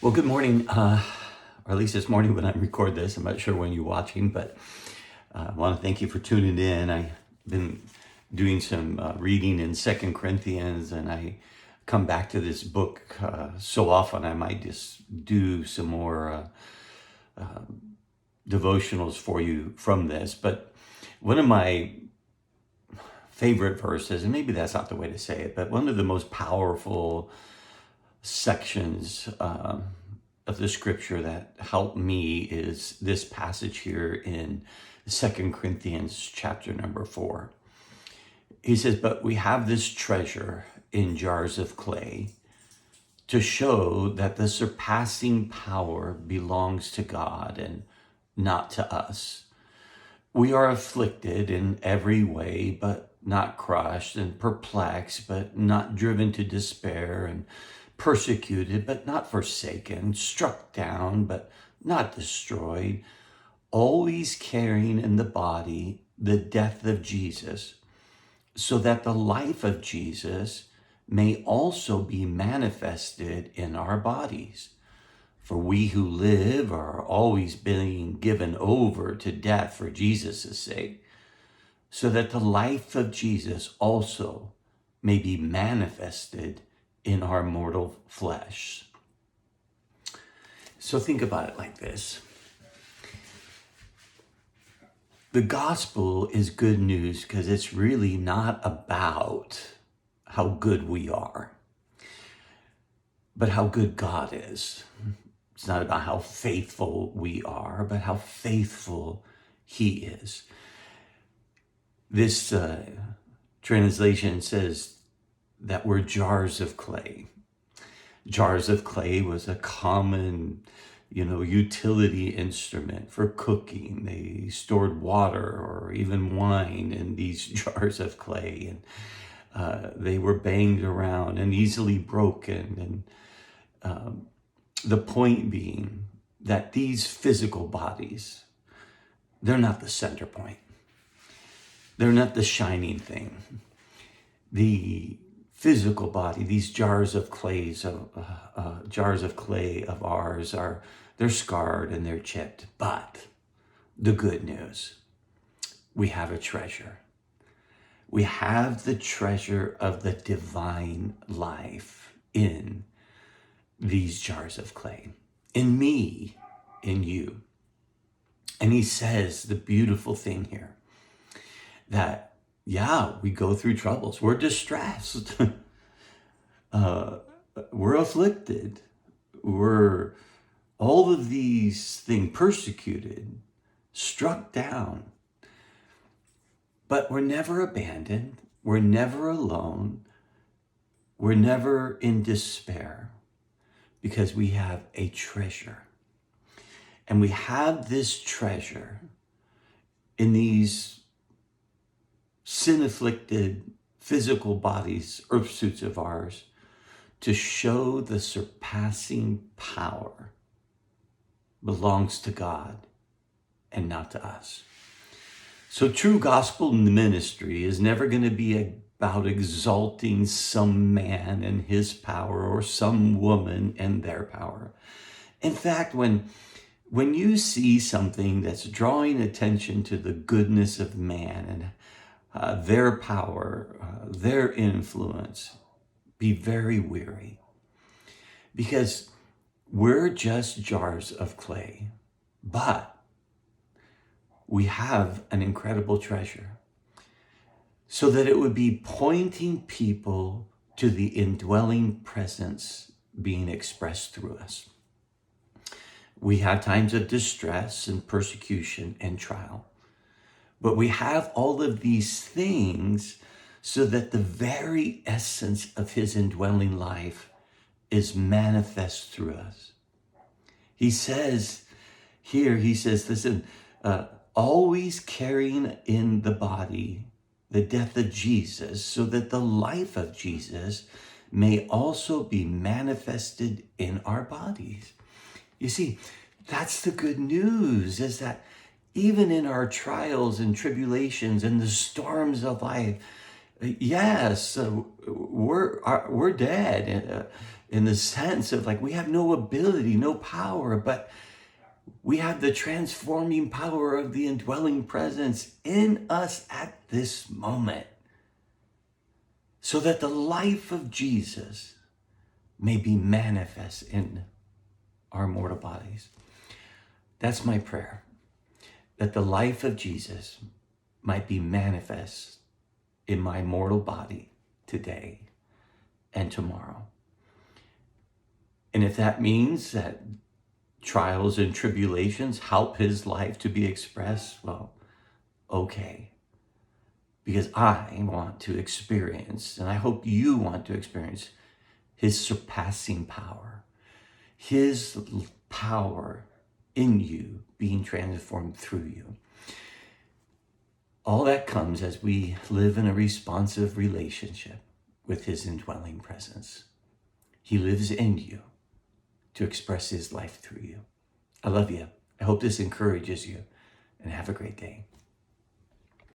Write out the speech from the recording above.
Well, good morning, or at least this morning when I record this. I'm not sure when you're watching, but I want to thank you for tuning in. I've been doing some reading in Second Corinthians, and I come back to this book so often I might just do some more devotionals for you from this. But one of my favorite verses, and maybe that's not the way to say it, but one of the most powerful sections of the scripture that helped me is this passage here in Second Corinthians chapter number 4. He says, "But we have this treasure in jars of clay to show that the surpassing power belongs to God and not to us. We are afflicted in every way, but not crushed, and perplexed, but not driven to despair, and persecuted, but not forsaken, struck down, but not destroyed, always carrying in the body the death of Jesus, so that the life of Jesus may also be manifested in our bodies. For we who live are always being given over to death for Jesus' sake, so that the life of Jesus also may be manifested in our mortal flesh." So think about it like this. The gospel is good news because it's really not about how good we are, but how good God is. It's not about how faithful we are, but how faithful He is. This translation says that we're jars of clay. Jars of clay was a common, utility instrument for cooking. They stored water or even wine in these jars of clay, and they were banged around and easily broken. And the point being that these physical bodies, they're not the center point. They're not the shining thing. The physical body, these jars of clay of ours they're scarred and they're chipped. But the good news, we have a treasure. We have the treasure of the divine life in these jars of clay, in me, in you. And he says the beautiful thing here that, yeah, we go through troubles. We're distressed. We're afflicted. We're all of these things, persecuted, struck down. But we're never abandoned. We're never alone. We're never in despair because we have a treasure. And we have this treasure in these sin-afflicted physical bodies, earth suits of ours, to show the surpassing power belongs to God and not to us. So true gospel ministry is never going to be about exalting some man and his power or some woman and their power. In fact, when you see something that's drawing attention to the goodness of man and their power, their influence, be very weary, because we're just jars of clay, but we have an incredible treasure, so that it would be pointing people to the indwelling presence being expressed through us. We have times of distress and persecution and trial, but we have all of these things so that the very essence of his indwelling life is manifest through us. He says here, listen, always carrying in the body the death of Jesus, so that the life of Jesus may also be manifested in our bodies. You see, that's the good news, is that even in our trials and tribulations and the storms of life, Yes, we're dead in the sense of like we have no ability, no power, but we have the transforming power of the indwelling presence in us at this moment, so that the life of Jesus may be manifest in our mortal bodies. That's my prayer, that the life of Jesus might be manifest in my mortal body today and tomorrow. And if that means that trials and tribulations help his life to be expressed, well, okay. Because I want to experience, and I hope you want to experience, his surpassing power, his power in you being transformed through you. All that comes as we live in a responsive relationship with his indwelling presence. He lives in you to express his life through you. I love you. I hope this encourages you, and have a great day.